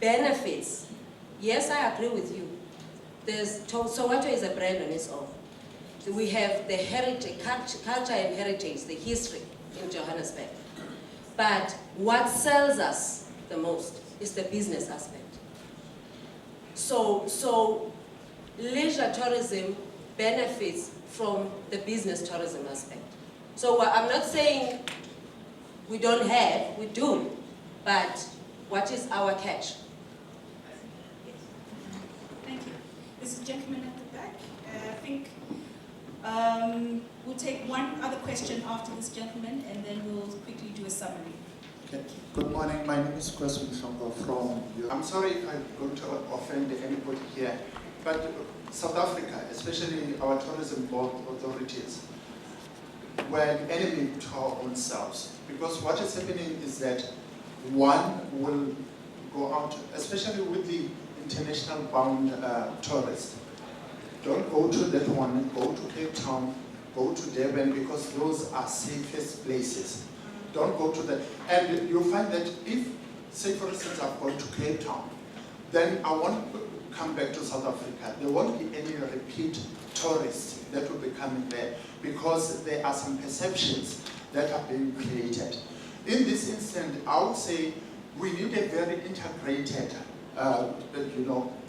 benefits, yes, I agree with you. Soweto is a brand on its own. We have the heritage, culture and heritage, the history in Johannesburg. But what sells us the most is the business aspect. So leisure tourism benefits from the business tourism aspect. So I'm not saying we don't have, we do, but what is our catch? Thank you. This gentleman at the back, I think we'll take one other question after this gentleman and then we'll quickly do a summary. Okay. Good morning, my name is Chris Mshongo from Europe. I'm sorry if I'm going to offend anybody here, but South Africa, especially our tourism board authorities, we're an enemy to our own selves. Because what is happening is that one will go out, especially with the international bound tourists. Don't go to that one, go to Cape Town, go to Durban, because those are safest places. Don't go to that. And you'll find that if, say for instance, I'm going to Cape Town, then I won't come back to South Africa. There won't be any repeat tourists that will be coming there because there are some perceptions that are being created. In this instant, I would say we need a very integrated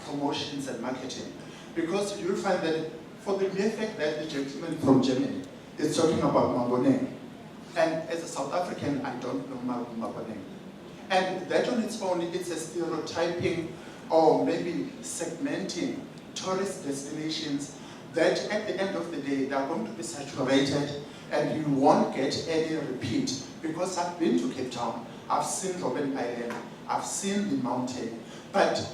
promotions and marketing, because you'll find that for the mere fact that the gentleman from Germany is talking about Maboneng, and as a South African, I don't know Maboneng. And that on its own, it's a stereotyping or maybe segmenting tourist destinations that at the end of the day, they are going to be saturated and you won't get any repeat. Because I've been to Cape Town, I've seen Robben Island, I've seen the mountain, but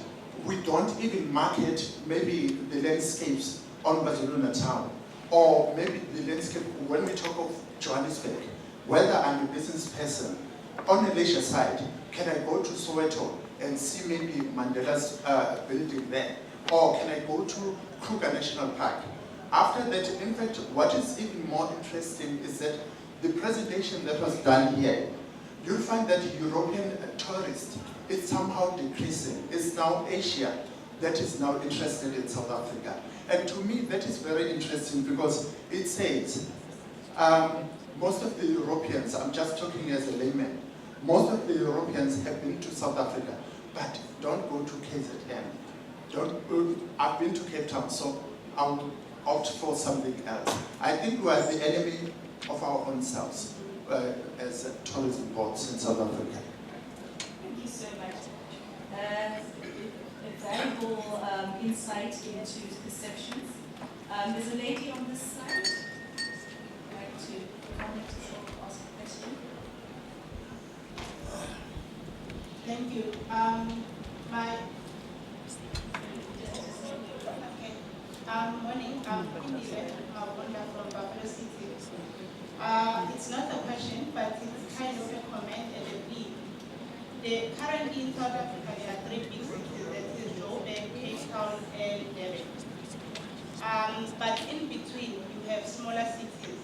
we don't even market maybe the landscapes on KwaZulu-Natal, or maybe the landscape when we talk of Johannesburg. Whether I'm a business person, on the leisure side, can I go to Soweto and see maybe Mandela's building there? Or can I go to Kruger National Park? After that, in fact, what is even more interesting is that the presentation that was done here, you'll find that European tourists is somehow decreasing. It's now Asia that is now interested in South Africa. And to me, that is very interesting because it says, most of the Europeans, I'm just talking as a layman, most of the Europeans have been to South Africa, but don't go to KZN. I've been to Cape Town, so I would opt for something else. I think we are the enemy of our own selves as tourism boards in South Africa. Thank you so much. A valuable insight into perceptions. There's a lady on this side. I'd like to comment or ask a question. Thank you. Morning. I'm INDABA from Buffalo City. It's not a question, but it's kind of a comment and a plea. Currently in South Africa, there are 3 big cities, that is Joburg, Cape Town, and Durban. But in between, you have smaller cities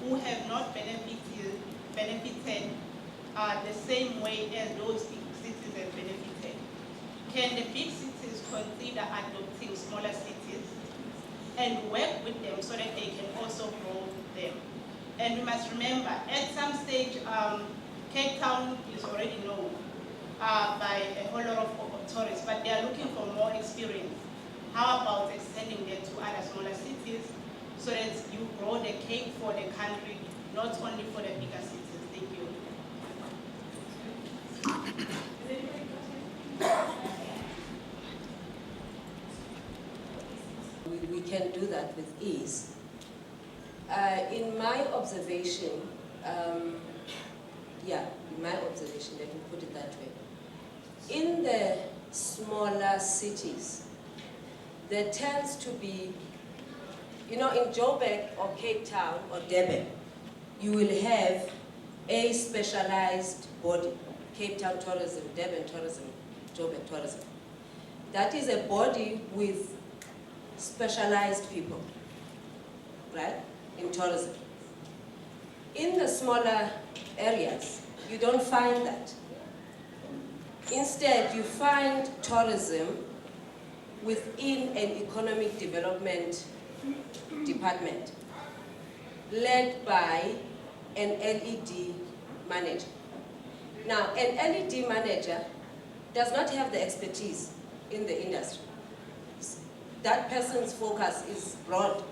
who have not benefited the same way as those big cities have benefited. Can the big cities consider adopting smaller cities and work with them so that they can also grow them? And we must remember, at some stage, Cape Town is already known by a whole lot of tourists, but they are looking for more experience. How about extending that to other smaller cities so that you grow the cake for the country, not only for the bigger cities? Thank you. We can do that with ease. In my observation, let me put it that way. In the smaller cities, there tends to be, in Joburg or Cape Town or Durban, you will have a specialized body, Cape Town tourism, Durban tourism, Joburg tourism. That is a body with specialized people, right, in tourism. In the smaller areas, you don't find that. Instead, you find tourism within an economic development department led by an LED manager. Now, an LED manager does not have the expertise in the industry. That person's focus is broad.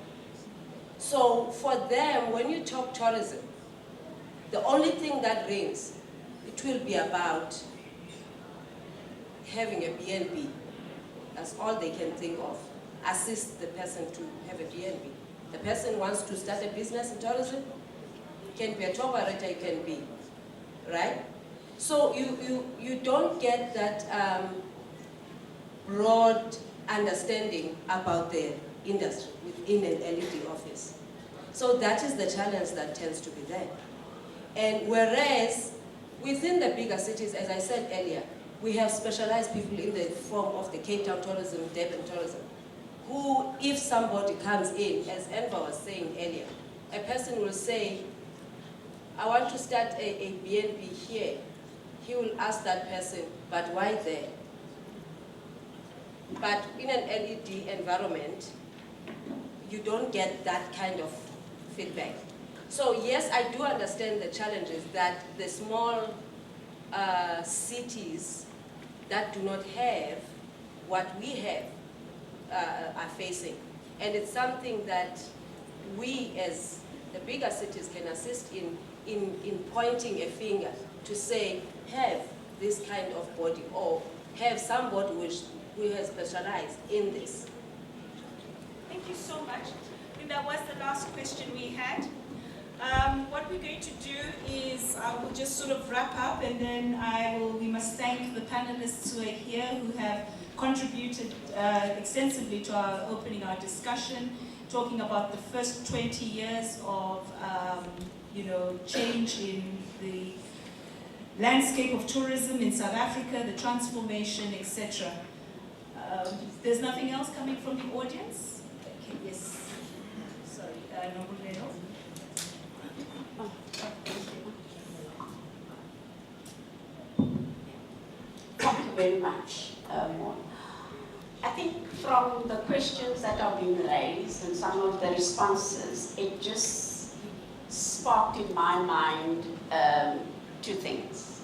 So for them, when you talk tourism, the only thing that rings, it will be about having a BNB. That's all they can think of. Assist the person to have a BNB. The person wants to start a business in tourism, can be a tour operator, it can be, right? So you don't get that broad understanding about the industry within an LED office. So that is the challenge that tends to be there. And whereas within the bigger cities, as I said earlier, we have specialized people in the form of the Cape Town tourism, Durban tourism, who, if somebody comes in, as Enver was saying earlier, a person will say, I want to start a BNB here. He will ask that person, but why there? But in an LED environment, you don't get that kind of feedback. So yes, I do understand the challenges that the small cities that do not have what we have are facing. And it's something that we as the bigger cities can assist in pointing a finger to say, have this kind of body, or have somebody who has specialized in this. Thank you so much. I think that was the last question we had. What we're going to do is I will just sort of wrap up, and then we must thank the panelists who are here, who have contributed extensively to our opening our discussion, talking about the first 20 years of change in the landscape of tourism in South Africa, the transformation, etc. There's nothing else coming from the audience? Okay, yes. Sorry, Nobulelo. Thank you very much, Mon. I think from the questions that are being raised and some of the responses, it just sparked in my mind two things.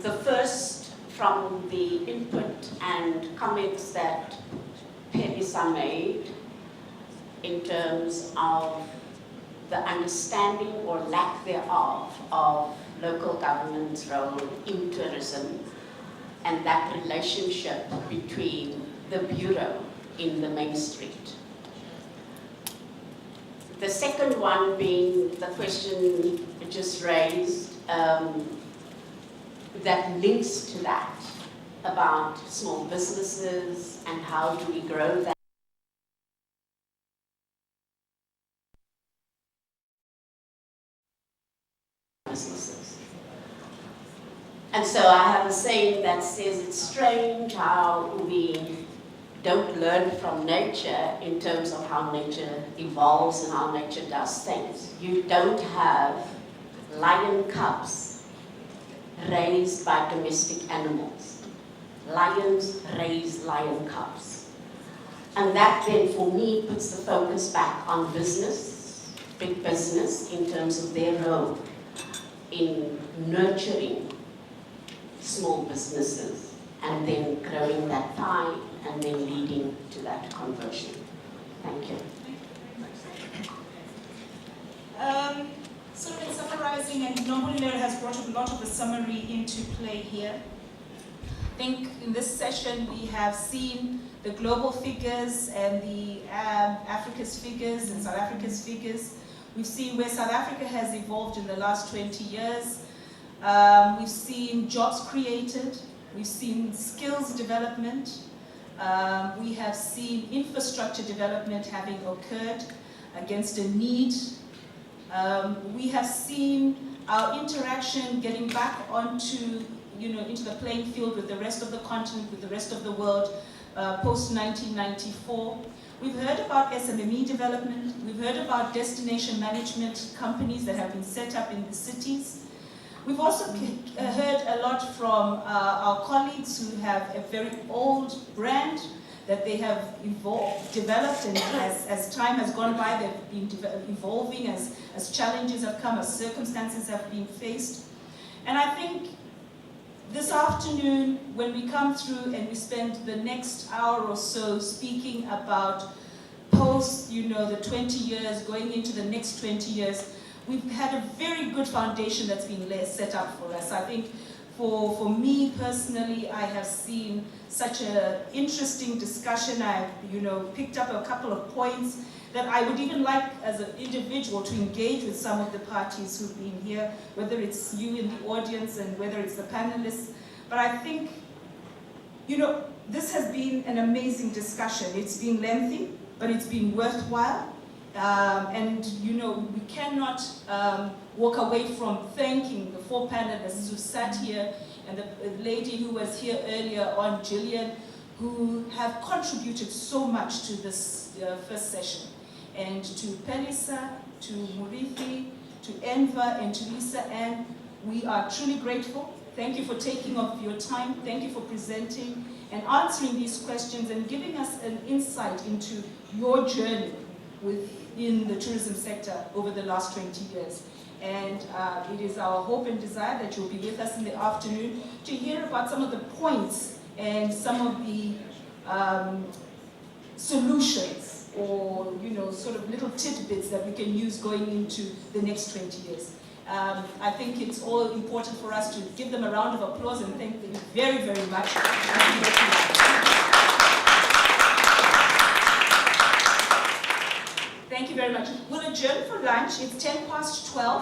The first, from the input and comments that Perisa made in terms of the understanding or lack thereof of local government's role in tourism and that relationship between the Bureau in the main street. The second one being the question just raised that links to that about small businesses and how do we grow that. Businesses. And so I have a saying that says it's strange how we don't learn from nature in terms of how nature evolves and how nature does things. You don't have lion cubs raised by domestic animals. Lions raise lion cubs. And that then for me puts the focus back on business, big business, in terms of their role in nurturing small businesses and then growing that pie and then leading to that conversion. Thank you. Sort of in summarizing, and Nobulelo has brought a lot of the summary into play here. I think in this session we have seen the global figures and the Africa's figures and South Africa's figures. We've seen where South Africa has evolved in the last 20 years. We've seen jobs created. We've seen skills development. We have seen infrastructure development having occurred against a need. We have seen our interaction getting back onto, into the playing field with the rest of the continent, with the rest of the world, post-1994. We've heard about SMME development. We've heard about destination management companies that have been set up in the cities. We've also heard a lot from our colleagues who have a very old brand that they have developed, and as time has gone by, they've been evolving as challenges have come, as circumstances have been faced. And I think this afternoon, when we come through and we spend the next hour or so speaking about post, the 20 years, going into the next 20 years, we've had a very good foundation that's been set up for us. I think for me personally, I have seen such an interesting discussion. I've picked up a couple of points that I would even like as an individual to engage with some of the parties who've been here, whether it's you in the audience and whether it's the panelists. But I think, this has been an amazing discussion. It's been lengthy, but it's been worthwhile. And we cannot walk away from thanking the 4 panelists who sat here, and the lady who was here earlier on, Gillian, who have contributed so much to this first session. And to Pelisa, to Murithi, to Enva, and to Lisa Ann, we are truly grateful. Thank you for taking off your time. Thank you for presenting and answering these questions and giving us an insight into your journey within the tourism sector over the last 20 years. And it is our hope and desire that you'll be with us in the afternoon to hear about some of the points and some of the solutions, or sort of little tidbits that we can use going into the next 20 years. I think it's all important for us to give them a round of applause and thank them very, very much. Thank you very much. We'll adjourn for lunch. It's 12:10.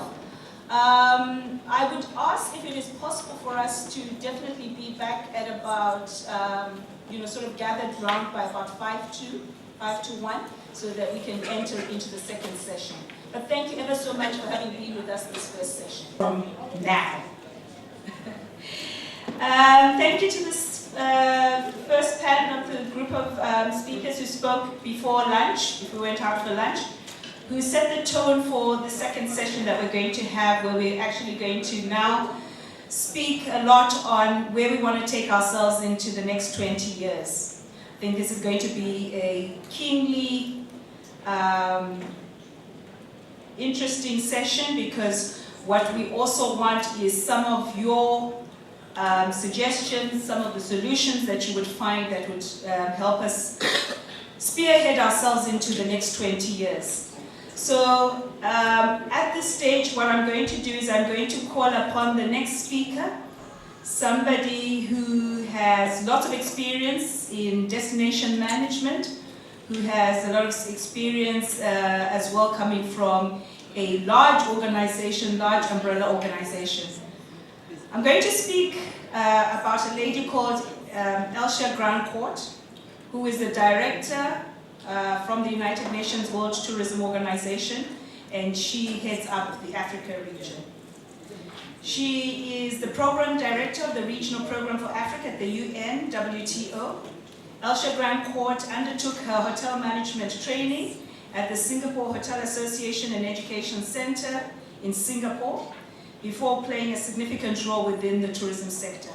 I would ask if it is possible for us to definitely be back at about, sort of gathered round by about 5 to 1, so that we can enter into the second session. But thank you ever so much for having been with us this first session. From now. Thank you to this first panel of the group of speakers who spoke before lunch, if we went out for lunch, who set the tone for the second session that we're going to have, where we're actually going to now speak a lot on where we want to take ourselves into the next 20 years. I think this is going to be a keenly interesting session, because what we also want is some of your suggestions, some of the solutions that you would find that would help us spearhead ourselves into the next 20 years. So at this stage, what I'm going to do is I'm going to call upon the next speaker, somebody who has lots of experience in destination management, who has a lot of experience as well coming from a large organization, large umbrella organization. I'm going to speak about a lady called Elsia Grandcourt, who is the director from the United Nations World Tourism Organization, and she heads up the Africa region. She is the program director of the Regional Program for Africa at the UN WTO. Elsia Grandcourt undertook her hotel management training at the Singapore Hotel Association and Education Center in Singapore before playing a significant role within the tourism sector.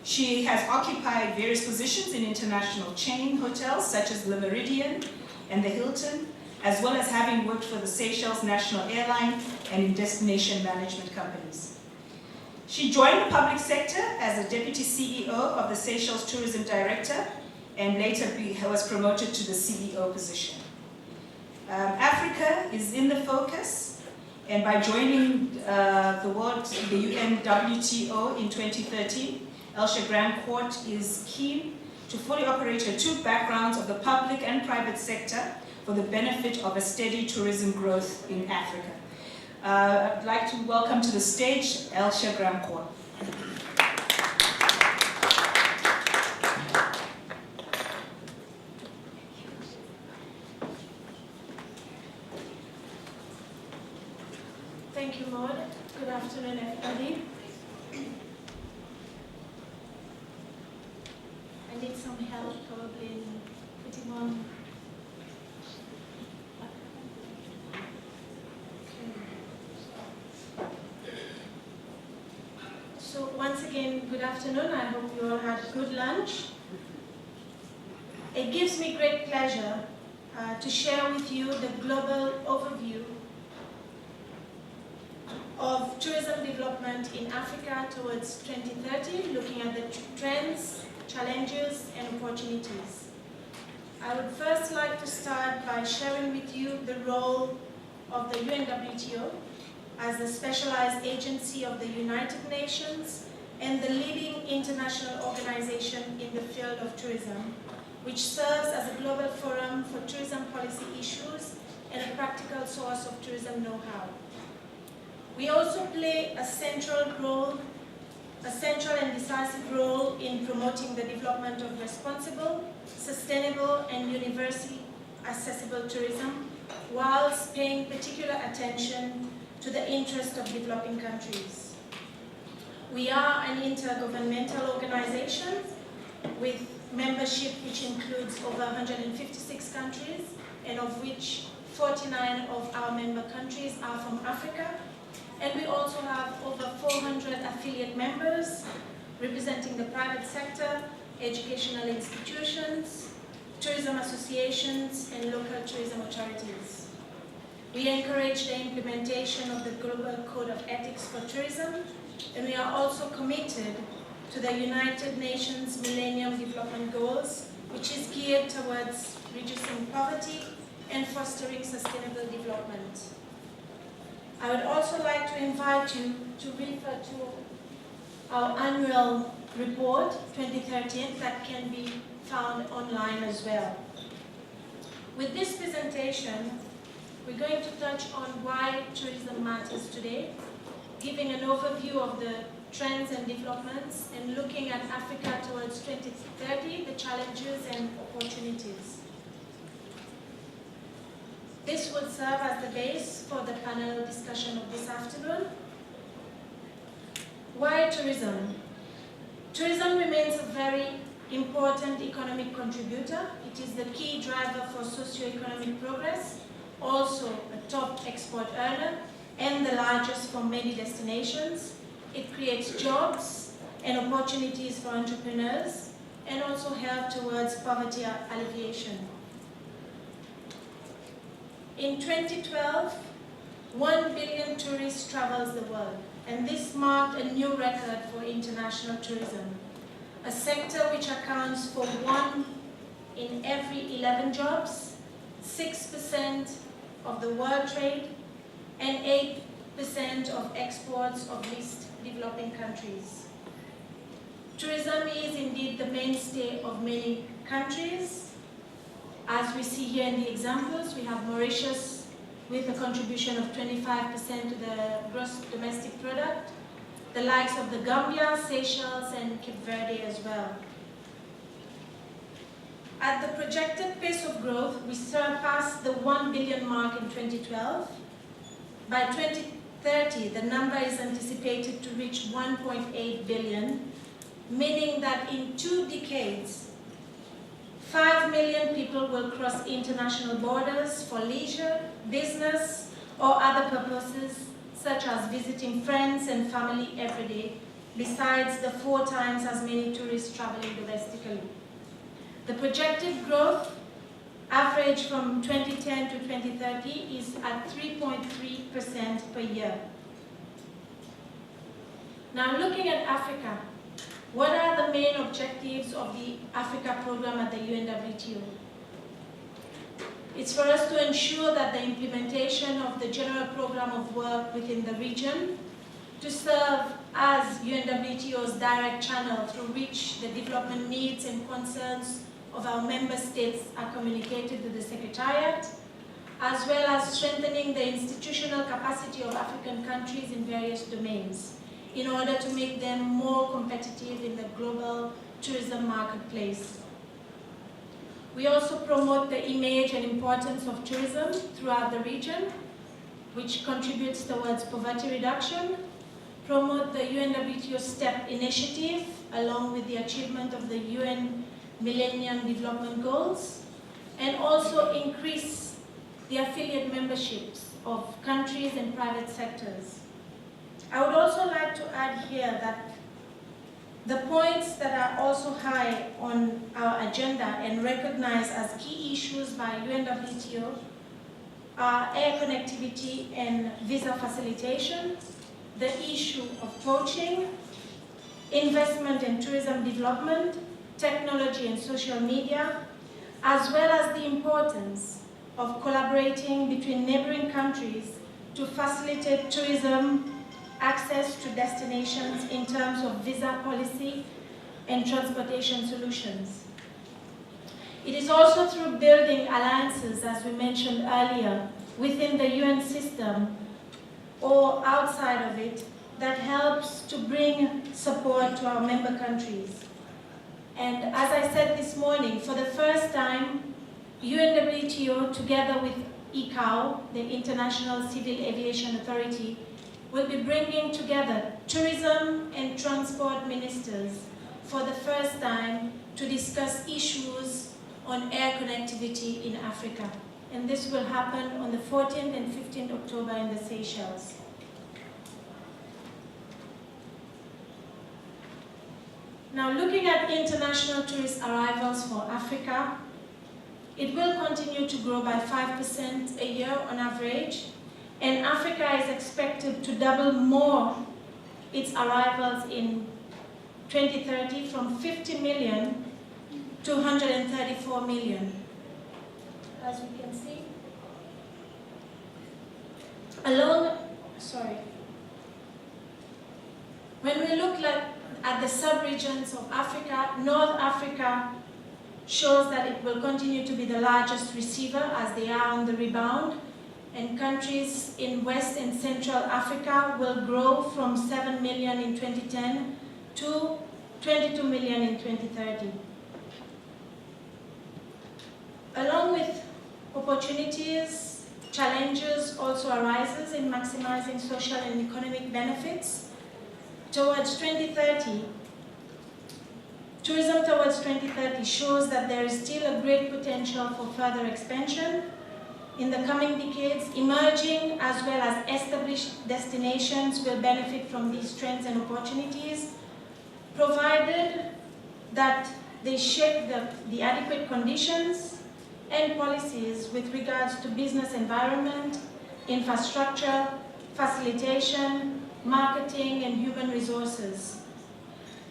She has occupied various positions in international chain hotels such as Le Méridien and the Hilton, as well as having worked for the Seychelles National Airline and in destination management companies. She joined the public sector as a deputy CEO of the Seychelles Tourism Director, and later was promoted to the CEO position. Africa is in the focus, and by joining the UN WTO in 2013, Elsia Grandcourt is keen to fully operate her 2 backgrounds of the public and private sector for the benefit of a steady tourism growth in Africa. I'd like to welcome to the stage Elsia Grandcourt. Thank you, Maud. Good afternoon, everybody. I need some help probably in putting on. again, good afternoon. I hope you all had a good lunch. It gives me great pleasure to share with you the global overview of tourism development in Africa towards 2030, looking at the trends, challenges, and opportunities. I would first like to start by sharing with you the role of the UNWTO as the specialized agency of the United Nations and the leading international organization in the field of tourism, which serves as a global forum for tourism policy issues and a practical source of tourism know-how. We also play a central and decisive role in promoting the development of responsible, sustainable, and universally accessible tourism, whilst paying particular attention to the interest of developing countries. We are an intergovernmental organization with membership which includes over 156 countries, and of which 49 of our member countries are from Africa. And we also have over 400 affiliate members representing the private sector, educational institutions, tourism associations, and local tourism authorities. We encourage the implementation of the Global Code of Ethics for Tourism, and we are also committed to the United Nations Millennium Development Goals, which is geared towards reducing poverty and fostering sustainable development. I would also like to invite you to refer to our annual report 2013 that can be found online as well. With this presentation, we're going to touch on why tourism matters today, giving an overview of the trends and developments, and looking at Africa towards 2030, the challenges and opportunities. This will serve as the base for the panel discussion of this afternoon. Why tourism? Tourism remains a very important economic contributor. It is the key driver for socio-economic progress, also a top export earner, and the largest for many destinations. It creates jobs and opportunities for entrepreneurs, and also help towards poverty alleviation. In 2012, 1 billion tourists travels the world, and this marked a new record for international tourism, a sector which accounts for 1 in every 11 jobs, 6% of the world trade, and 8% of exports of least developing countries. Tourism is indeed the mainstay of many countries. As we see here in the examples, we have Mauritius with a contribution of 25% to the gross domestic product, the likes of the Gambia, Seychelles, and Cape Verde as well. At the projected pace of growth, we surpassed the 1 billion mark in 2012. By 2030, the number is anticipated to reach 1.8 billion, meaning that in 2 decades, 5 million people will cross international borders for leisure, business, or other purposes, such as visiting friends and family every day, besides the 4 times as many tourists traveling domestically. The projected growth average from 2010 to 2030 is at 3.3% per year. Now, looking at Africa, what are the main objectives of the Africa program at the UNWTO? It's for us to ensure that the implementation of the general program of work within the region, to serve as UNWTO's direct channel through which the development needs and concerns of our member states are communicated to the Secretariat, as well as strengthening the institutional capacity of African countries in various domains, in order to make them more competitive in the global tourism marketplace. We also promote the image and importance of tourism throughout the region, which contributes towards poverty reduction, promote the UNWTO STEP initiative, along with the achievement of the UN Millennium Development Goals, and also increase the affiliate memberships of countries and private sectors. I would also like to add here that The points that are also high on our agenda and recognized as key issues by UNWTO are air connectivity and visa facilitation, the issue of poaching, investment and tourism development, technology and social media, as well as the importance of collaborating between neighboring countries to facilitate tourism access to destinations in terms of visa policy and transportation solutions. It is also through building alliances, as we mentioned earlier, within the UN system or outside of it, that helps to bring support to our member countries. And as I said this morning, for the first time, UNWTO, together with ICAO, the International Civil Aviation Authority, will be bringing together tourism and transport ministers for the first time to discuss issues on air connectivity in Africa. And this will happen on the 14th and 15th October in the Seychelles. Now, looking at international tourist arrivals for Africa, it will continue to grow by 5% a year on average, and Africa is expected to double more its arrivals in 2030 from 50 million to 134 million. As we can see, when we look at the sub-regions of Africa, North Africa shows that it will continue to be the largest receiver as they are on the rebound, and countries in West and Central Africa will grow from 7 million in 2010 to 22 million in 2030. Along with opportunities, challenges also arises in maximizing social and economic benefits. Towards 2030, tourism towards 2030 shows that there is still a great potential for further expansion. In the coming decades, emerging as well as established destinations will benefit from these trends and opportunities, provided that they shape the adequate conditions and policies with regards to business environment, infrastructure, facilitation, marketing, and human resources.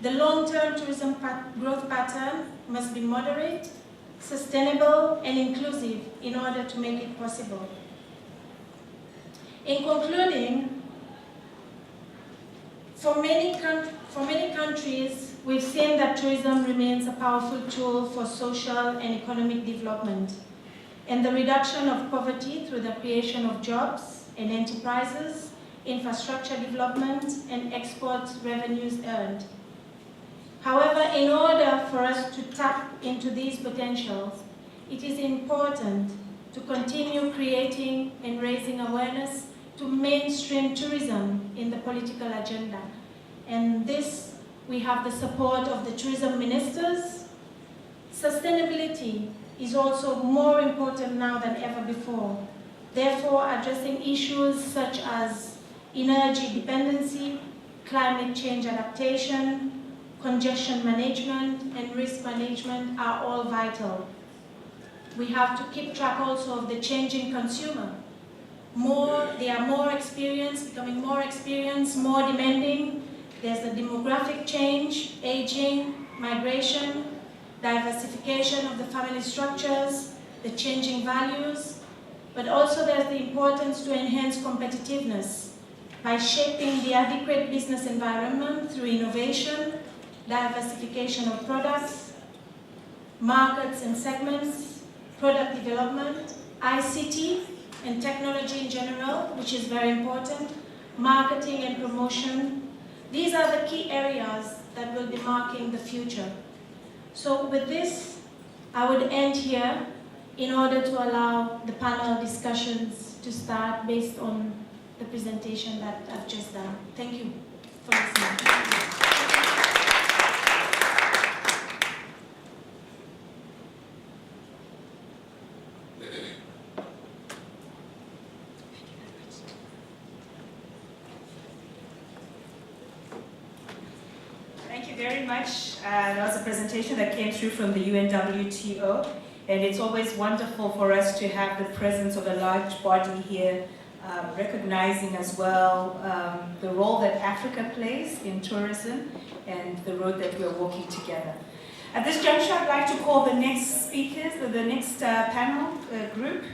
The long-term tourism growth pattern must be moderate, sustainable, and inclusive in order to make it possible. In concluding, for many countries, we've seen that tourism remains a powerful tool for social and economic development and the reduction of poverty through the creation of jobs and enterprises, infrastructure development, and export revenues earned. However, in order for us to tap into these potentials, it is important to continue creating and raising awareness to mainstream tourism in the political agenda. And this, we have the support of the tourism ministers. Sustainability is also more important now than ever before. Therefore, addressing issues such as energy dependency, climate change adaptation, congestion management, and risk management are all vital. We have to keep track also of the changing consumer. They are more experienced, becoming more experienced, more demanding. There's the demographic change, aging, migration, diversification of the family structures, the changing values, but also there's the importance to enhance competitiveness by shaping the adequate business environment through innovation, diversification of products, markets and segments, product development, ICT and technology in general, which is very important, marketing and promotion. These are the key areas that will be marking the future. So with this, I would end here in order to allow the panel discussions to start based on the presentation that I've just done. Thank you for listening. Thank you very much. That was a presentation that came through from the UNWTO, and it's always wonderful for us to have the presence of a large body here, recognizing as well the role that Africa plays in tourism and the road that we're walking together. At this juncture, I'd like to call the next speakers, the next panel group.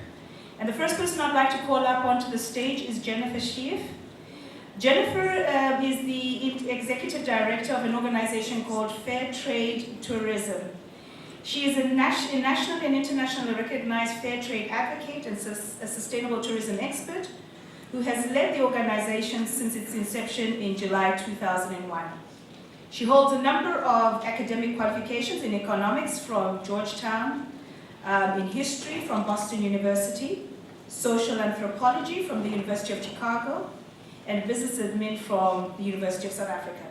And the first person I'd like to call up onto the stage is Jennifer Schief. Jennifer is the executive director of an organization called Fair Trade Tourism. She is a national and internationally recognized fair trade advocate and a sustainable tourism expert who has led the organization since its inception in July 2001. She holds a number of academic qualifications in economics from Georgetown, in history from Boston University, social anthropology from the University of Chicago, and business admin from the University of South Africa.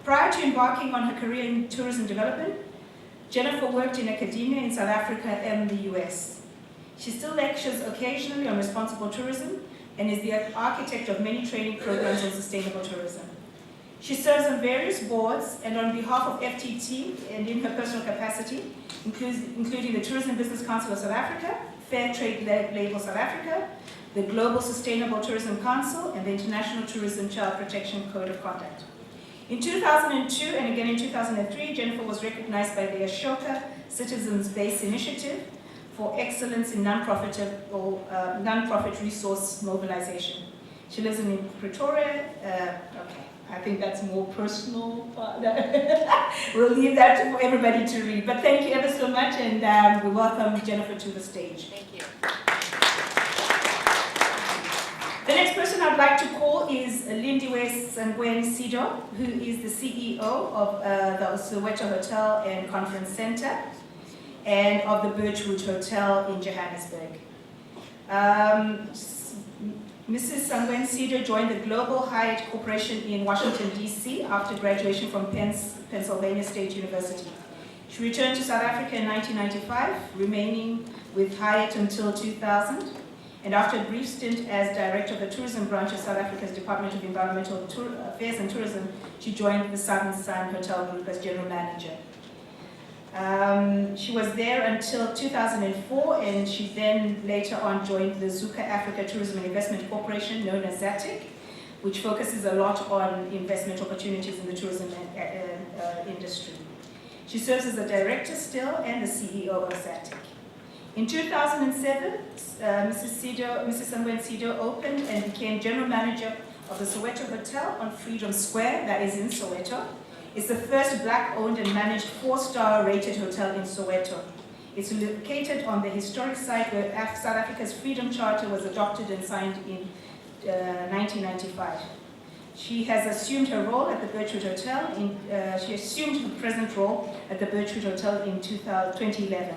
Prior to embarking on her career in tourism development, Jennifer worked in academia in South Africa and the US. She still lectures occasionally on responsible tourism and is the architect of many training programs on sustainable tourism. She serves on various boards and on behalf of FTT and in her personal capacity, including the Tourism Business Council of South Africa, Fair Trade Label South Africa, the Global Sustainable Tourism Council, and the International Tourism Child Protection Code of Conduct. In 2002 and again in 2003, Jennifer was recognized by the Ashoka Citizens Base Initiative for excellence in non-profit resource mobilization. She lives in Pretoria. Okay, I think that's more personal. We'll leave that for everybody to read. But thank you ever so much, and we welcome Jennifer to the stage. Thank you. The next person I'd like to call is Lindiwe Sangweni Sido, who is the CEO of the Soweto Hotel and Conference Center and of the Birchwood Hotel in Johannesburg. Mrs. Sangweni Sido joined the Global Hyatt Corporation in Washington, D.C. after graduation from Pennsylvania State University. She returned to South Africa in 1995, remaining with Hyatt until 2000. And after a brief stint as director of the tourism branch of South Africa's Department of Environmental Affairs and Tourism, she joined the Southern Sun Hotel Group as general manager. She was there until 2004, and she then later on joined the Zuka Africa Tourism and Investment Corporation, known as ZATIC, which focuses a lot on investment opportunities in the tourism industry. She serves as a director still and the CEO of ZATIC. In 2007, Mrs. Sangweni Sido opened and became general manager of the Soweto Hotel on Freedom Square, that is in Soweto. It's the first black-owned and managed 4-star rated hotel in Soweto. It's located on the historic site where South Africa's Freedom Charter was adopted and signed in 1995. She has assumed her role at the Birchwood Hotel. She assumed her present role at the Birchwood Hotel in 2011.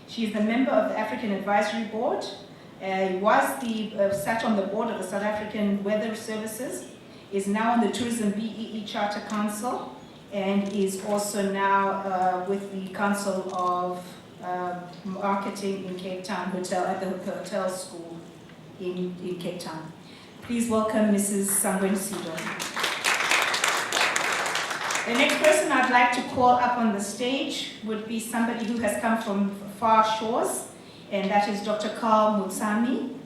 She is a member of the African Advisory Board. Sat on the board of the South African Weather Services, is now on the Tourism BEE Charter Council, and is also now with the Council of Marketing in Cape Town Hotel, at the Hotel School in Cape Town. Please welcome Mrs. Sangweni Sido. The next person I'd like to call up on the stage would be somebody who has come from far shores, and that is Dr. Carl Mutsami.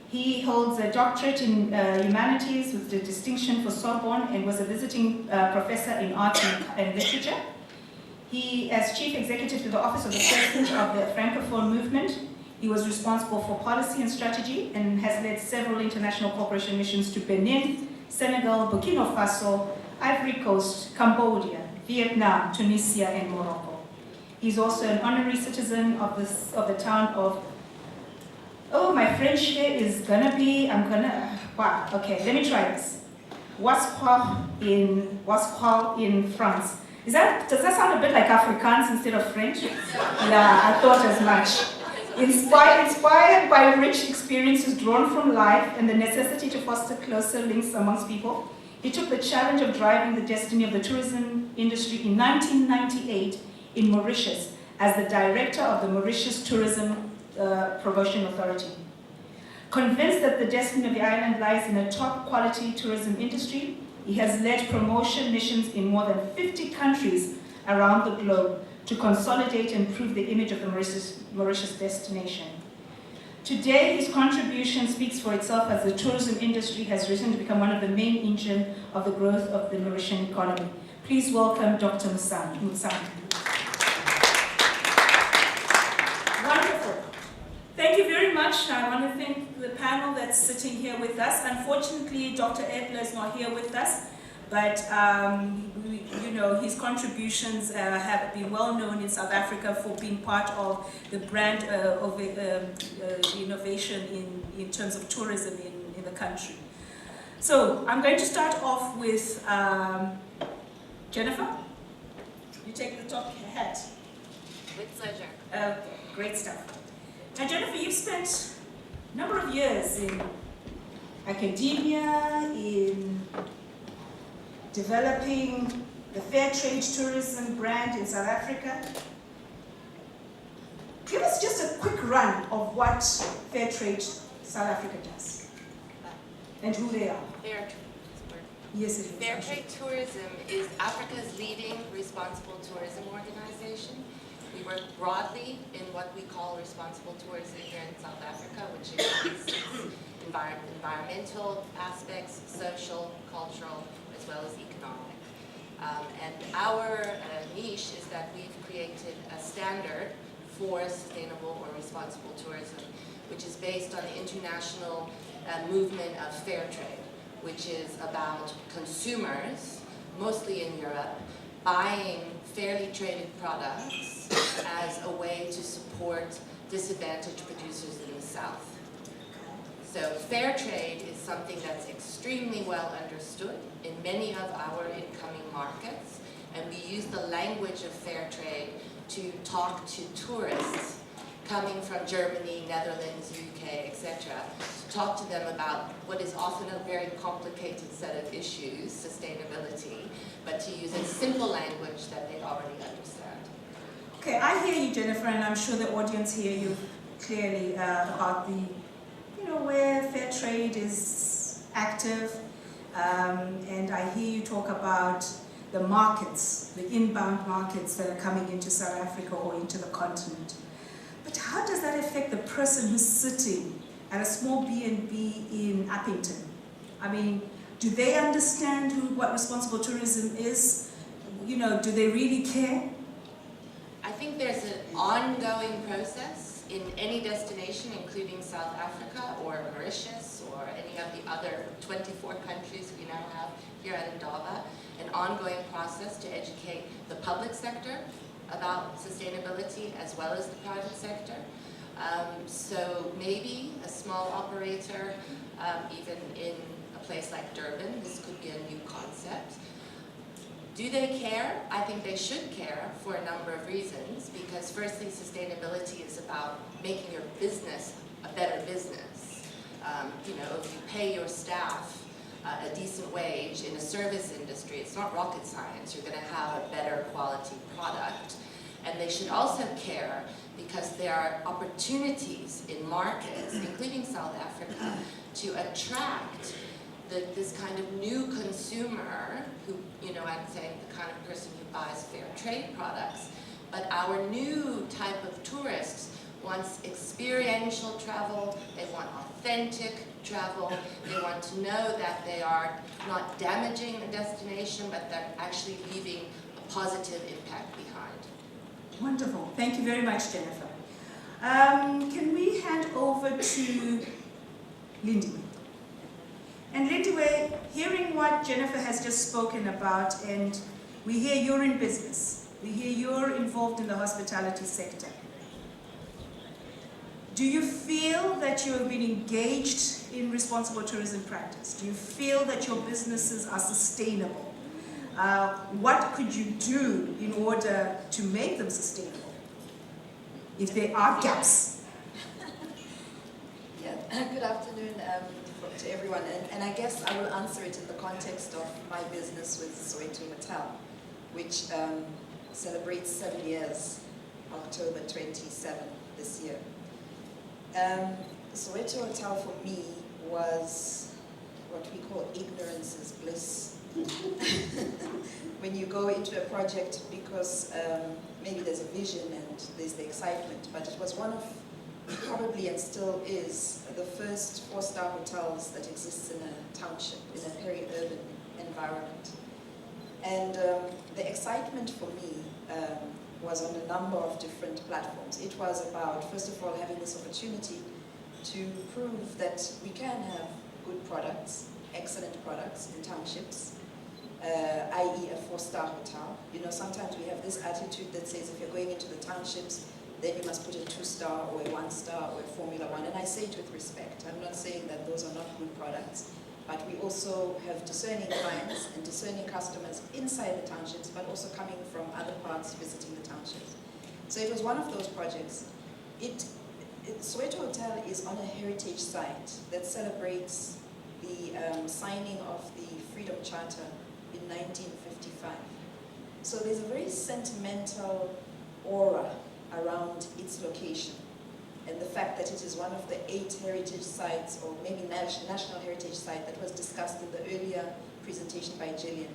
He holds a doctorate in humanities with the distinction for Sorbonne and was a visiting professor in art and literature. He, as chief executive to the Office of the President of the Francophone Movement, he was responsible for policy and strategy and has led several international cooperation missions to Benin, Senegal, Burkina Faso, Ivory Coast, Cambodia, Vietnam, Tunisia, and Morocco. He's also an honorary citizen of the town of, oh, my French here is gonna be, wow, okay, let me try this. Wasqual in France. Does that sound a bit like Afrikaans instead of French? Yeah, I thought as much. Inspired by rich experiences drawn from life and the necessity to foster closer links amongst people, he took the challenge of driving the destiny of the tourism industry in 1998 in Mauritius as the director of the Mauritius Tourism Promotion Authority. Convinced that the destiny of the island lies in a top quality tourism industry, He has led promotion missions in more than 50 countries around the globe to consolidate and improve the image of the Mauritius destination. Today, his contribution speaks for itself as the tourism industry has risen to become one of the main engines of the growth of the Mauritian economy. Please welcome Dr. Musang. Wonderful. Thank you very much. I want to thank the panel that's sitting here with us. Unfortunately, Dr. Edler is not here with us, but you know, his contributions have been well known in South Africa for being part of the brand of innovation in terms of tourism in the country. So I'm going to start off with Jennifer. You take the top hat. With pleasure. Okay, great stuff. Now, Jennifer, you've spent a number of years in academia, in developing the fair trade tourism brand in South Africa. Give us just a quick run of what fair trade South Africa does and who they are. Fair trade. Yes, it is. Fair Trade Tourism is Africa's leading responsible tourism organization. We work broadly in what we call responsible tourism here in South Africa, which includes environmental aspects, social, cultural, as well as economic. And our niche is that we've created a standard for sustainable or responsible tourism, which is based on the international movement of fair trade, which is about consumers, mostly in Europe, buying fairly traded products as a way to support disadvantaged producers in the South. So fair trade is something that's extremely well understood in many of our incoming markets, and we use the language of fair trade to talk to tourists coming from Germany, Netherlands, UK, etc., to talk to them about what is often a very complicated set of issues, sustainability, but to use a simple language that they already understand. Okay, I hear you, Jennifer, and I'm sure the audience hear you clearly about the, where fair trade is active, and I hear you talk about the markets, the inbound markets that are coming into South Africa or into the continent. But how does that affect the person who's sitting at a small B&B in Uppington? I mean, do they understand what responsible tourism is? Do they really care? I think there's an ongoing process in any destination, including South Africa or Mauritius or any of the other 24 countries we now have here at INDABA, an ongoing process to educate the public sector about sustainability as well as the private sector. So maybe a small operator, even in a place like Durban, this could be a new concept. Do they care? I think they should care for a number of reasons, because firstly, sustainability is about making your business a better business. If you pay your staff a decent wage in a service industry, it's not rocket science. You're going to have a better quality product. And they should also care because there are opportunities in markets, including South Africa, to attract this kind of new consumer who, I'm saying the kind of person who buys fair trade products. But our new type of tourists wants experiential travel, they want authentic travel, they want to know that they are not damaging a destination, but they're actually leaving a positive impact behind. Wonderful. Thank you very much, Jennifer. Can we hand over to Lindy? And Lindy, hearing what Jennifer has just spoken about, and we hear you're in business. We hear you're involved in the hospitality sector. Do you feel that you have been engaged in responsible tourism practice? Do you feel that your businesses are sustainable? What could you do in order to make them sustainable, if there are gaps? Yeah. Good afternoon to everyone, and I guess I will answer it in the context of my business with Soweto Hotel, which celebrates 7 years, October 27 this year. Soweto Hotel for me was what we call ignorance is bliss when you go into a project because maybe there's a vision and there's the excitement, but it was one of, probably and still is, the first 4-star hotels that exists in a township, in a peri-urban environment. And the excitement for me was on a number of different platforms. It was about, first of all, having this opportunity to prove that we can have good products, excellent products in townships, i.e. a 4-star hotel. You know, sometimes we have this attitude that says if you're going into the townships, then you must put a 2-star or a 1-star or a Formula 1. And I say it with respect. I'm not saying that those are not good products, but we also have discerning clients and discerning customers inside the townships, but also coming from other parts visiting the townships. So it was one of those projects. Soweto Hotel is on a heritage site that celebrates the signing of the Freedom Charter in 1955. So there's a very sentimental aura around its location, and the fact that it is one of the 8 heritage sites, or maybe national heritage site, that was discussed in the earlier presentation by Gillian.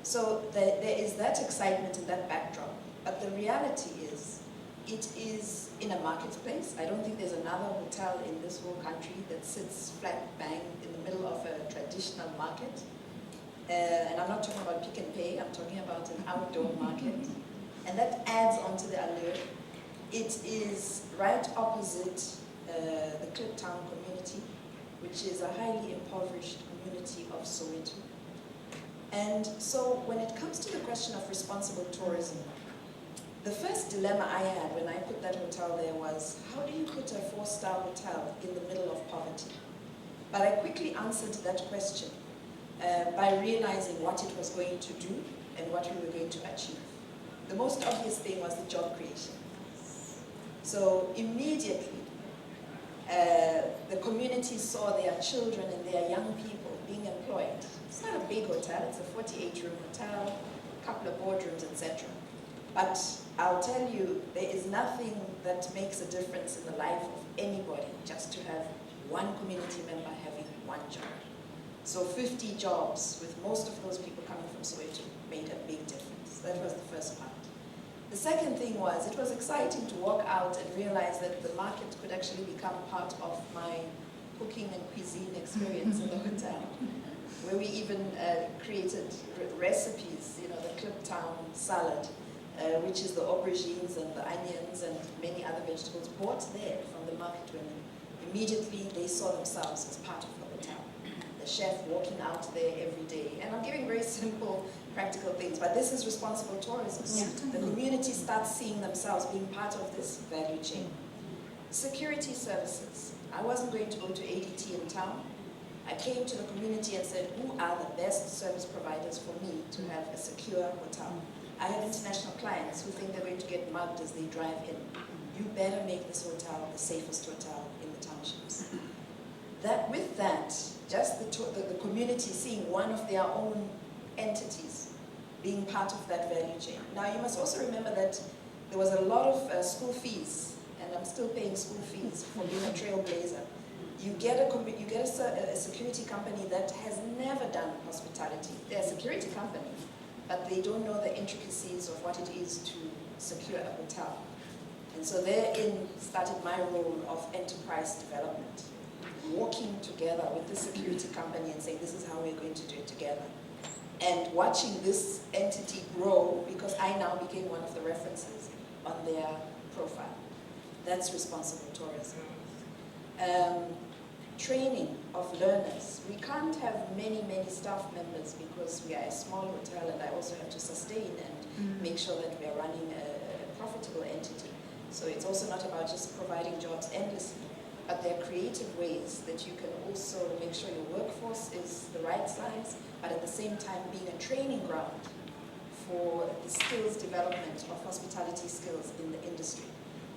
So there is that excitement in that backdrop, but the reality is, it is in a marketplace. I don't think there's another hotel in this whole country that sits flat bang in the middle of a traditional market. And I'm not talking about Pick and Pay, I'm talking about an outdoor market. And that adds on to the allure. It is right opposite the Kliptown community, which is a highly impoverished community of Soweto. And so when it comes to the question of responsible tourism, the first dilemma I had when I put that hotel there was, how do you put a 4-star hotel in the middle of poverty? But I quickly answered that question by realizing what it was going to do and what we were going to achieve. The most obvious thing was the job creation. So immediately, the community saw their children and their young people being employed. It's not a big hotel, it's a 48-room hotel, a couple of boardrooms, etc. But I'll tell you, there is nothing that makes a difference in the life of anybody just to have one community member having one job. So 50 jobs, with most of those people coming from Soweto, made a big difference. That was the first part. The second thing was, it was exciting to walk out and realize that the market could actually become part of my cooking and cuisine experience in the hotel, where we even created recipes, you know, the Kliptown salad, which is the aubergines and the onions and many other vegetables bought there from the market women. Immediately, they saw themselves as part of the hotel. The chef walking out there every day. And I'm giving very simple, practical things, but this is responsible tourism. Yeah. The community starts seeing themselves being part of this value chain. Security services. I wasn't going to go to ADT in town. I came to the community and said, who are the best service providers for me to have a secure hotel? I have international clients who think they're going to get mugged as they drive in. You better make this hotel the safest hotel in the townships. With that, just the community seeing one of their own entities being part of that value chain. Now you must also remember that there was a lot of school fees, and I'm still paying school fees for being a trailblazer. You get a security company that has never done hospitality. They're a security company, but they don't know the intricacies of what it is to secure a hotel. And so therein started my role of enterprise development, walking together with the security company and saying, this is how we're going to do it together. And watching this entity grow, because I now became one of the references on their profile. That's responsible tourism. Training of learners. We can't have many staff members because we are a small hotel, and I also have to sustain and make sure that we are running a profitable entity. So it's also not about just providing jobs endlessly, but there are creative ways that you can also make sure your workforce is the right size, but at the same time being a training ground for the skills development of hospitality skills in the industry.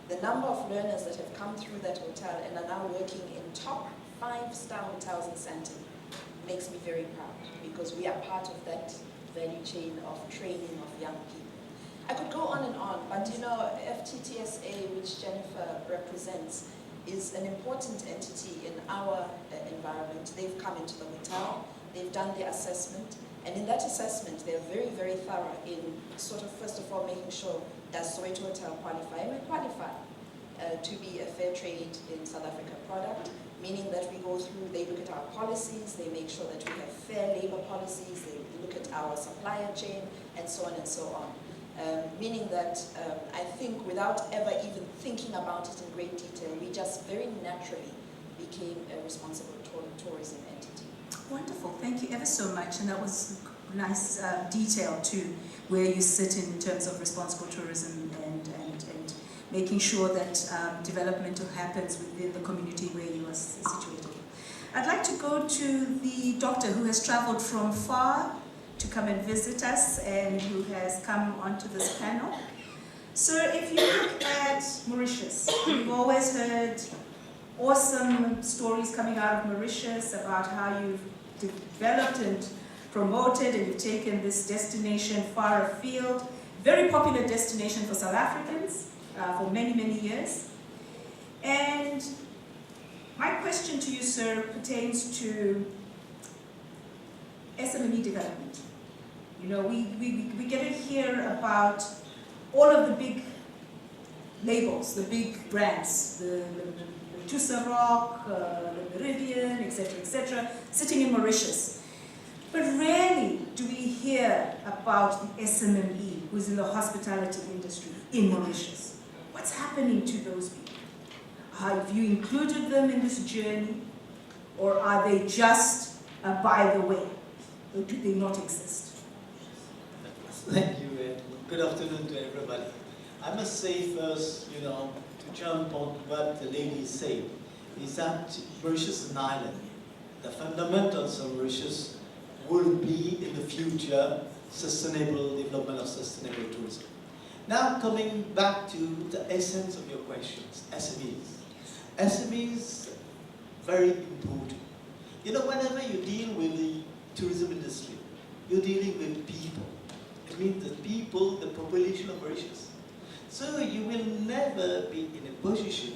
The number of learners that have come through that hotel and are now working in top 5-star hotels in Sandton makes me very proud, because we are part of that value chain of training of young people. I could go on and on, but you know, FTTSA, which Jennifer represents, is an important entity in our environment. They've come into the hotel, they've done the assessment, And in that assessment, they're very, very thorough in sort of, first of all, making sure, does Soweto Hotel qualify? And we qualify to be a fair trade in South Africa product, meaning that we go through, they look at our policies, they make sure that we have fair labor policies, they look at our supplier chain, and so on and so on. Meaning that I think without ever even thinking about it in great detail, we just very naturally became a responsible tourism entity. Wonderful, thank you ever so much, and that was nice detail to where you sit in terms of responsible tourism and making sure that development happens within the community where you are situated. I'd like to go to the doctor who has traveled from far to come and visit us and who has come onto this panel. Sir, if you look at Mauritius, we've always heard awesome stories coming out of Mauritius about how you've developed and promoted and you've taken this destination far afield. Very popular destination for South Africans for many, many years. And my question to you, sir, pertains to SME development. You know, we get to hear about all of the big labels, the big brands, the Tussa Rock, the Meridian, etc., sitting in Mauritius. But rarely do we hear about the SME who's in the hospitality industry in Mauritius. What's happening to those people? Have you included them in this journey? Or are they just by the way? Or do they not exist? Thank you, and good afternoon to everybody. I must say first, to jump on what the lady said, is that Mauritius is an island. The fundamentals of Mauritius will be in the future sustainable development of sustainable tourism. Now coming back to the essence of your questions, SMEs. SMEs, very important. Whenever you deal with the tourism industry, you're dealing with people. It means the people, the population of Mauritius. So you will never be in a position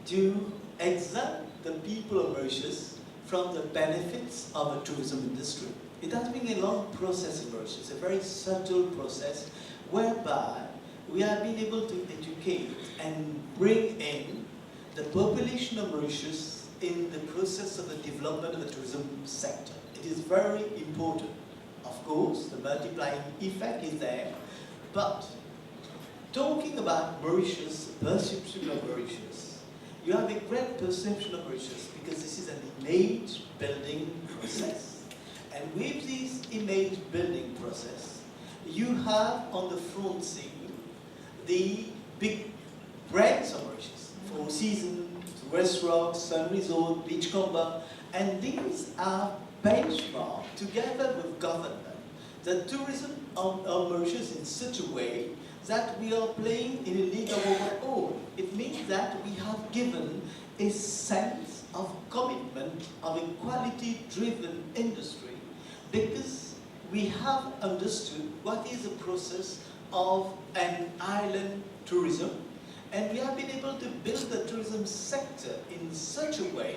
to exempt the people of Mauritius from the benefits of the tourism industry. It has been a long process in Mauritius, a very subtle process, whereby we have been able to educate and bring in the population of Mauritius in the process of the development of the tourism sector. It is very important. Of course, the multiplying effect is there, but talking about Mauritius, perception of Mauritius, you have a great perception of Mauritius because this is an image building process. And with this image building process, you have on the front scene the big brands of Mauritius, Four Seasons, West Rock, Sun Resort, Beachcomber, and these are benchmarked together with government, the tourism of Mauritius in such a way that we are playing in a league of our own. It means that we have given a sense of commitment of a quality-driven industry because we have understood what is the process of an island tourism, and we have been able to build the tourism sector in such a way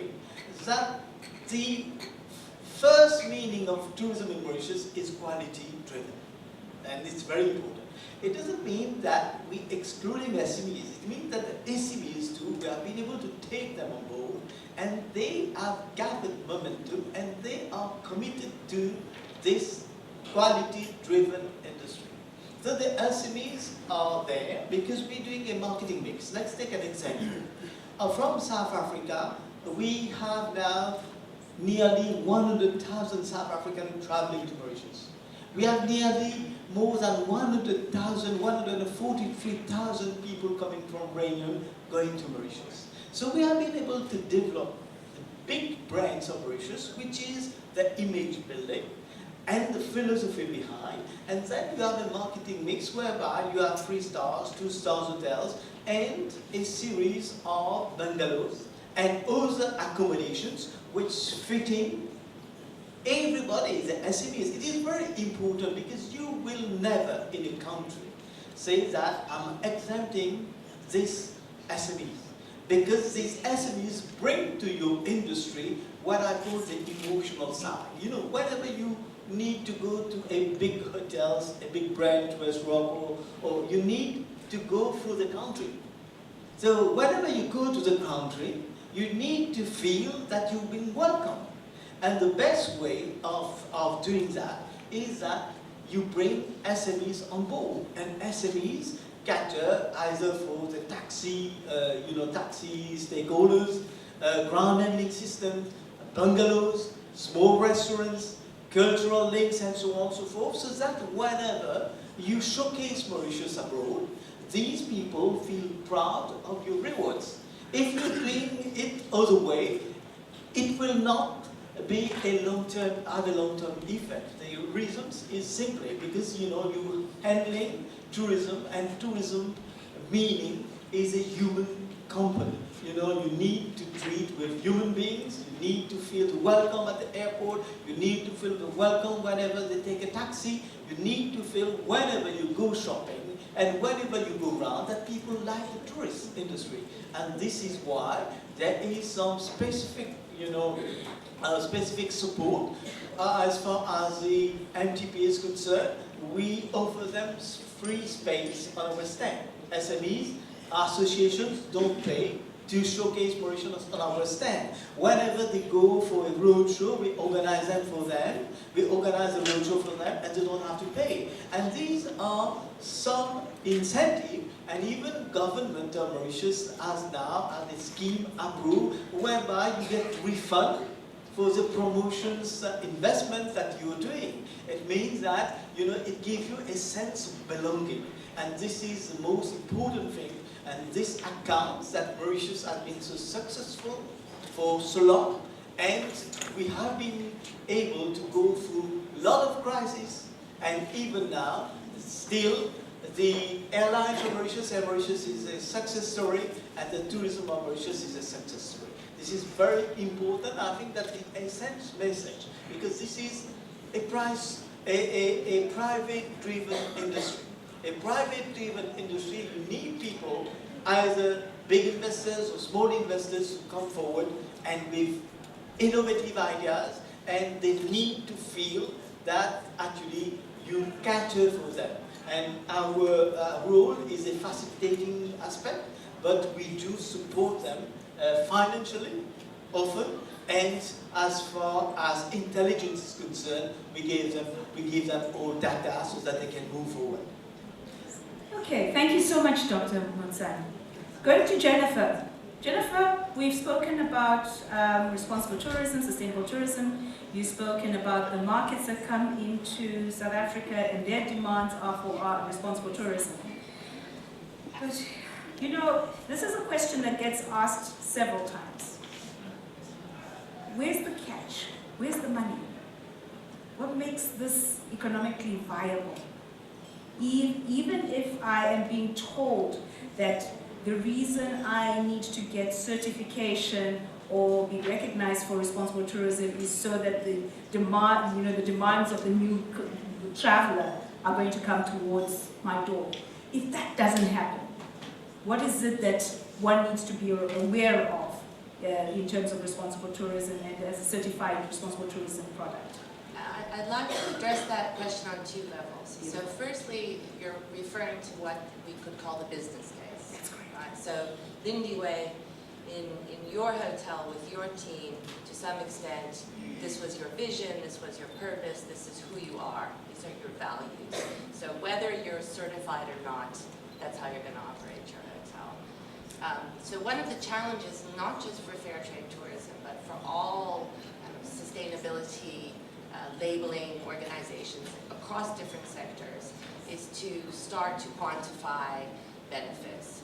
that the first meaning of tourism in Mauritius is quality-driven, and it's very important. It doesn't mean that we excluding SMEs. It means that the SMEs too, we have been able to take them on board, and they have gathered momentum, and they are committed to this quality-driven industry. So the SMEs are there because we're doing a marketing mix. Let's take an example. From South Africa, we have now nearly 100,000 South Africans traveling to Mauritius. We have nearly more than 100,000, 143,000 people coming from Réunion going to Mauritius. So we have been able to develop the big brands of Mauritius, which is the image building and the philosophy behind, and then you have a marketing mix whereby you have 3 stars, 2 stars hotels, and a series of bungalows and other accommodations which fit in everybody, the SMEs. It is very important because you will never in a country say that I'm exempting these SMEs, because these SMEs bring to your industry what I call the emotional side. Whenever you need to go to a big hotels, a big branch restaurant, or you need to go through the country. So whenever you go to the country, you need to feel that you've been welcomed. And the best way of doing that is that you bring SMEs on board. And SMEs cater either for the taxi stakeholders, ground handling systems, bungalows, small restaurants, cultural links, and so on and so forth, so that whenever you showcase Mauritius abroad, these people feel proud of your rewards. If you're doing it other way, it will not be a long-term effect. The reasons is simply because you're handling tourism, and tourism meaning is a human component. You need to treat with human beings, you need to feel the welcome at the airport, you need to feel the welcome whenever they take a taxi, you need to feel whenever you go shopping, and whenever you go around, that people like the tourist industry. And this is why there is some specific, specific support as far as the MTP is concerned. We offer them free space on our stand. SMEs, associations don't pay to showcase Mauritius on our stand. Whenever they go for a roadshow, we organize them for them. We organize a roadshow for them, and they don't have to pay. And these are some incentive, and even government of Mauritius has now a scheme approved whereby you get refund for the promotions investment that you're doing. It means that it gives you a sense of belonging, and this is the most important thing. And this accounts that Mauritius has been so successful for so long, and we have been able to go through a lot of crises, and even now, still, the airlines of Mauritius, Air Mauritius is a success story, and the tourism of Mauritius is a success story. This is very important. I think that the essence message, because this is a private-driven industry. A private-driven industry, you need people, either big investors or small investors, to come forward and with innovative ideas, and they need to feel that actually you cater for them. And our role is a facilitating aspect, but we do support them financially, often, and as far as intelligence is concerned, we give them all data so that they can move forward. Okay, thank you so much, Dr. Monsani. Going to Jennifer. Jennifer, we've spoken about responsible tourism, sustainable tourism. You've spoken about the markets that come into South Africa and their demands are for responsible tourism. But, this is a question that gets asked several times. Where's the catch? Where's the money? What makes this economically viable? Even if I am being told that the reason I need to get certification or be recognized for responsible tourism is so that the demands of the new traveler are going to come towards my door. If that doesn't happen, what is it that one needs to be aware of in terms of responsible tourism and as a certified responsible tourism product? I'd like to address that question on two levels. So firstly, you're referring to what we could call the business case. That's correct. Right? So Lindiwe, in your hotel with your team, to some extent, this was your vision, this was your purpose, this is who you are, these are your values. So whether you're certified or not, that's how you're going to operate your hotel. So one of the challenges, not just for fair trade tourism, but for all sustainability labeling organizations across different sectors, is to start to quantify benefits.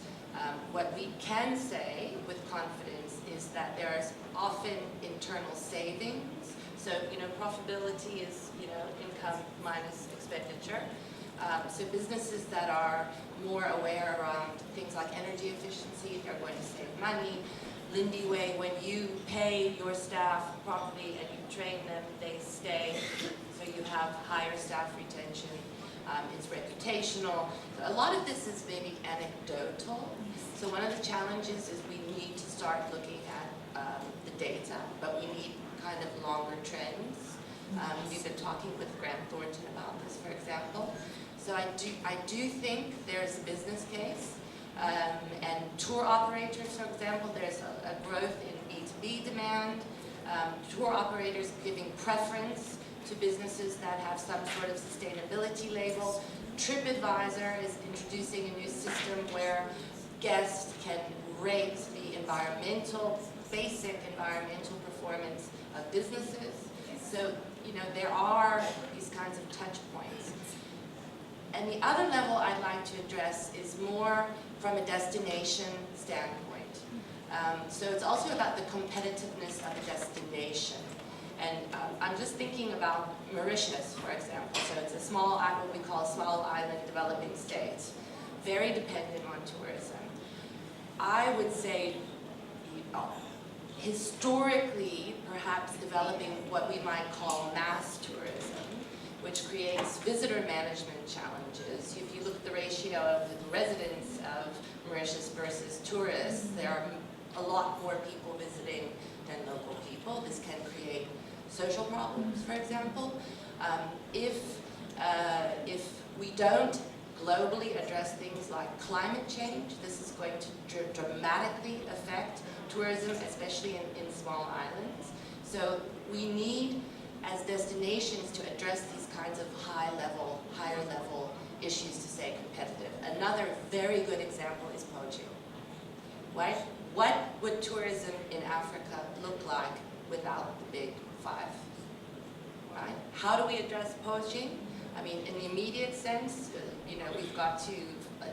What we can say with confidence is that there's often internal savings. So, profitability is, income minus expenditure. So businesses that are more aware around things like energy efficiency, they're going to save money. Lindiwe, when you pay your staff properly and you train them, they stay, so you have higher staff retention. It's reputational. So a lot of this is maybe anecdotal. So one of the challenges is we need to start looking at the data, but we need kind of longer trends We've been talking with Grant Thornton about this, for example. So I do think there's a business case. And tour operators, for example, there's a growth in B2B demand. Tour operators giving preference to businesses that have some sort of sustainability label. TripAdvisor is introducing a new system where guests can rate the basic environmental performance of businesses. So, there are these kinds of touch points. And the other level I'd like to address is more from a destination standpoint. So it's also about the competitiveness of a destination. And I'm just thinking about Mauritius, for example. So it's a small, what we call a small island developing state, very dependent on tourism. I would say, historically, perhaps developing what we might call mass tourism, which creates visitor management challenges. If you look at the ratio of the residents of Mauritius versus tourists, there are a lot more people visiting than local people. This can create social problems, for example. If we don't globally address things like climate change, this is going to dramatically affect tourism, especially in small islands. So we need, as destinations, to address these kinds of higher level issues to stay competitive. Another very good example is poaching. Right? What would tourism in Africa look like without the big five? Right? How do we address poaching? I mean, in the immediate sense, we've got to,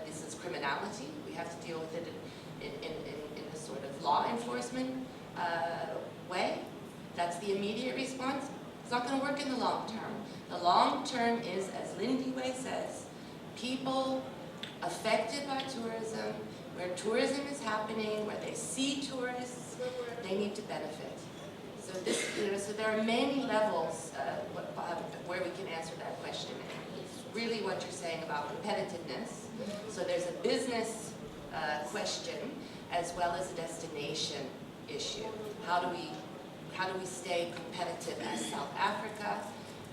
this is criminality. We have to deal with it in a sort of law enforcement way. That's the immediate response. It's not going to work in the long term. The long term is, as Lindy Way says, people affected by tourism, where tourism is happening, where they see tourists, they need to benefit. So so there are many levels where we can answer that question. It's really what you're saying about competitiveness. So there's a business question as well as a destination issue. How do we stay competitive as South Africa?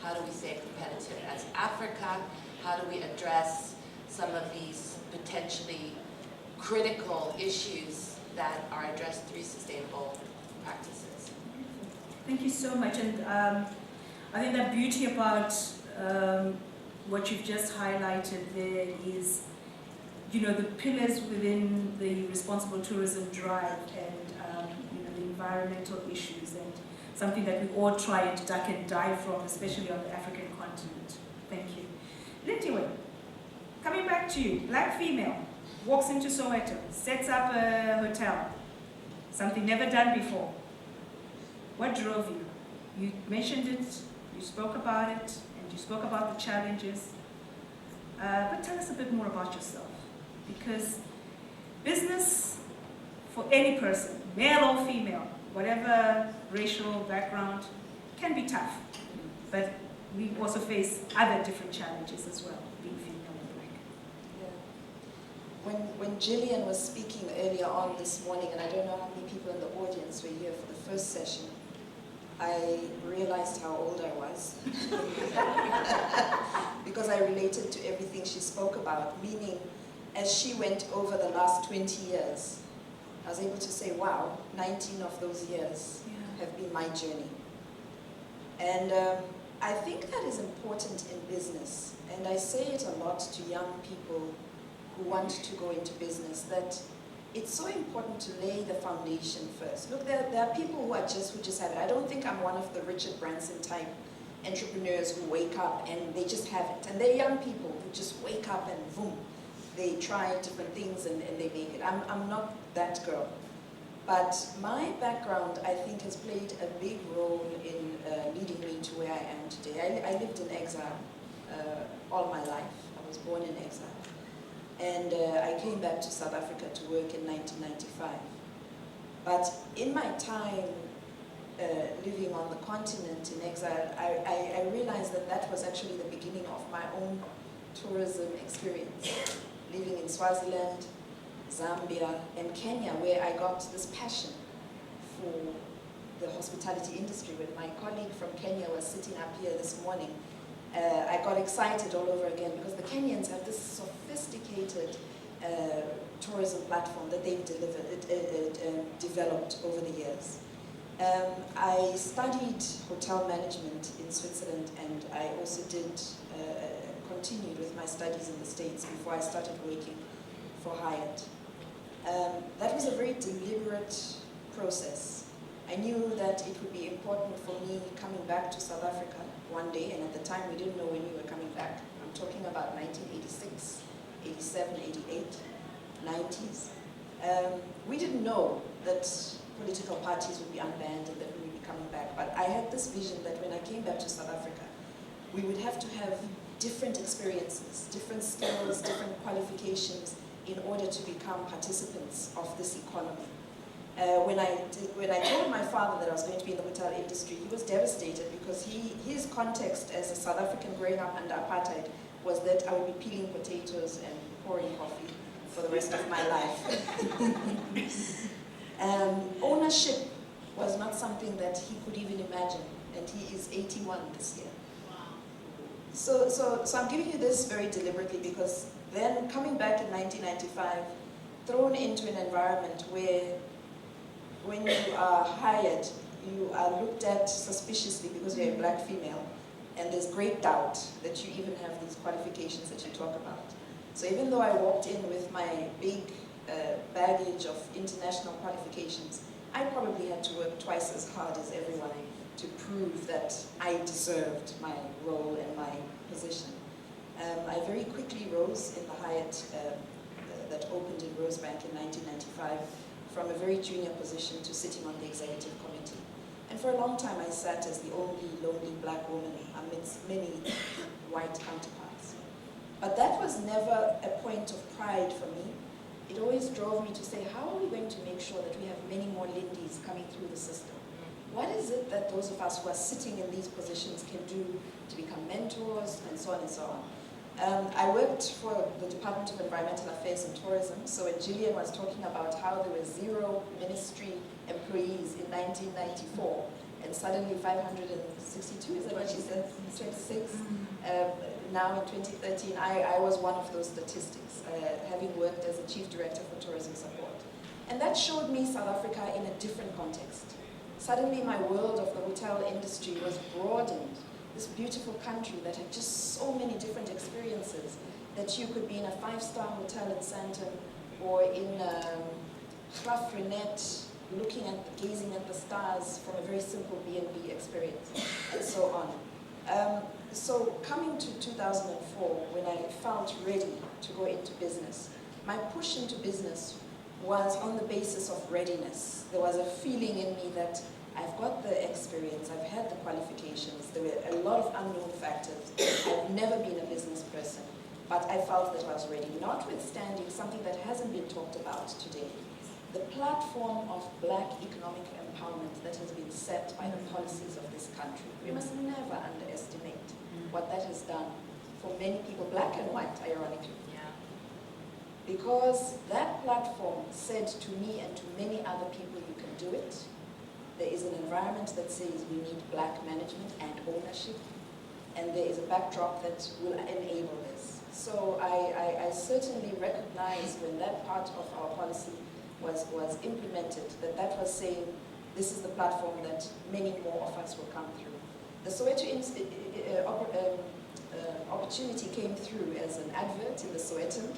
How do we stay competitive as Africa? How do we address some of these potentially critical issues that are addressed through sustainable practices? Thank you so much. And I think the beauty about what you've just highlighted there is, the pillars within the responsible tourism drive and, the environmental issues, and something that we all try and duck and dive from, especially on the African continent. Thank you. Lindy, coming back to you, black female, walks into Soweto, sets up a hotel, something never done before. What drove you? You mentioned it, you spoke about it, and you spoke about the challenges. But tell us a bit more about yourself, because business for any person, male or female, whatever racial background, can be tough. But we also face other different challenges as well, being female and black. Yeah. When Gillian was speaking earlier on this morning, and I don't know how many people in the audience were here for the first session, I realized how old I was. Because I related to everything she spoke about, meaning as she went over the last 20 years, I was able to say, wow, 19 of those years have been my journey. And I think that is important in business. And I say it a lot to young people who want to go into business, that it's so important to lay the foundation first. Look, there are people who just have it. I don't think I'm one of the Richard Branson type entrepreneurs who wake up and they just have it. And they're young people who just wake up and boom, they try different things and they make it. I'm not that girl. But my background, I think, has played a big role in leading me to where I am today. I lived in exile all my life. I was born in exile. And I came back to South Africa to work in 1995. But in my time living on the continent in exile, I realized that that was actually the beginning of my own tourism experience. Living in Swaziland, Zambia, and Kenya, where I got this passion for the hospitality industry. When my colleague from Kenya was sitting up here this morning, I got excited all over again because the Kenyans have this sophisticated tourism platform that they've developed over the years. I studied hotel management in Switzerland, and I also continued with my studies in the States before I started working for Hyatt. That was a very deliberate process. I knew that it would be important for me coming back to South Africa one day, and at the time we didn't know when we were coming back. I'm talking about 1986, 87, 88, 90s. We didn't know that political parties would be unbanned and that we would be coming back, but I had this vision that when I came back to South Africa, we would have to have different experiences, different skills, different qualifications in order to become participants of this economy. When I told my father that I was going to be in the hotel industry, he was devastated because his context as a South African growing up under apartheid was that I would be peeling potatoes and pouring coffee for the rest of my life. Ownership was not something that he could even imagine, and he is 81 this year. So I'm giving you this very deliberately because then coming back in 1995, thrown into an environment where when you are hired, you are looked at suspiciously because you're a black female, and there's great doubt that you even have these qualifications that you talk about. So even though I walked in with my big baggage of international qualifications, I probably had to work twice as hard as everyone to prove that I deserved my role and my position. I very quickly rose in the Hyatt that opened in Rosebank in 1995 from a very junior position to sitting on the executive committee. And for a long time I sat as the only lonely black woman amidst many white counterparts. But that was never a point of pride for me. It always drove me to say, how are we going to make sure that we have many more Lindies coming through the system? What is it that those of us who are sitting in these positions can do to become mentors, and so on and so on? I worked for the Department of Environmental Affairs and Tourism, so when Gillian was talking about how there were 0 ministry employees in 1994, and suddenly 562, is that what she said? 26? Now in 2013, I was one of those statistics, having worked as a Chief Director for Tourism Support. And that showed me South Africa in a different context. Suddenly my world of the hotel industry was broadened. This beautiful country that had just so many different experiences, that you could be in a 5-star hotel in Sandton or in Graf Renet, gazing at the stars from a very simple B&B experience, and so on. So coming to 2004, when I felt ready to go into business, my push into business was on the basis of readiness. There was a feeling in me that I've got the experience, I've had the qualifications, there were a lot of unknown factors. I've never been a business person, but I felt that I was ready, notwithstanding something that hasn't been talked about today. The platform of black economic empowerment that has been set by the policies of this country. We must never underestimate what that has done for many people, black and white, ironically. Because that platform said to me and to many other people, you can do it. There is an environment that says we need black management and ownership, and there is a backdrop that will enable this. So I certainly recognize when that part of our policy was implemented, that was saying this is the platform that many more of us will come through. The Soweto opportunity came through as an advert in the Sowetan.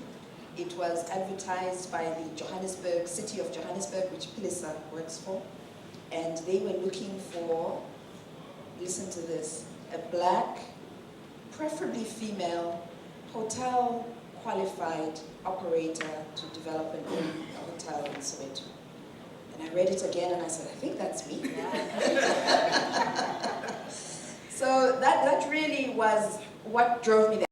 It was advertised by the city of Johannesburg, which Pilisa works for. And they were looking for, listen to this, a black, preferably female, hotel qualified operator to develop and own a hotel in Soweto. And I read it again and I said, I think that's me. So that really was what drove me there.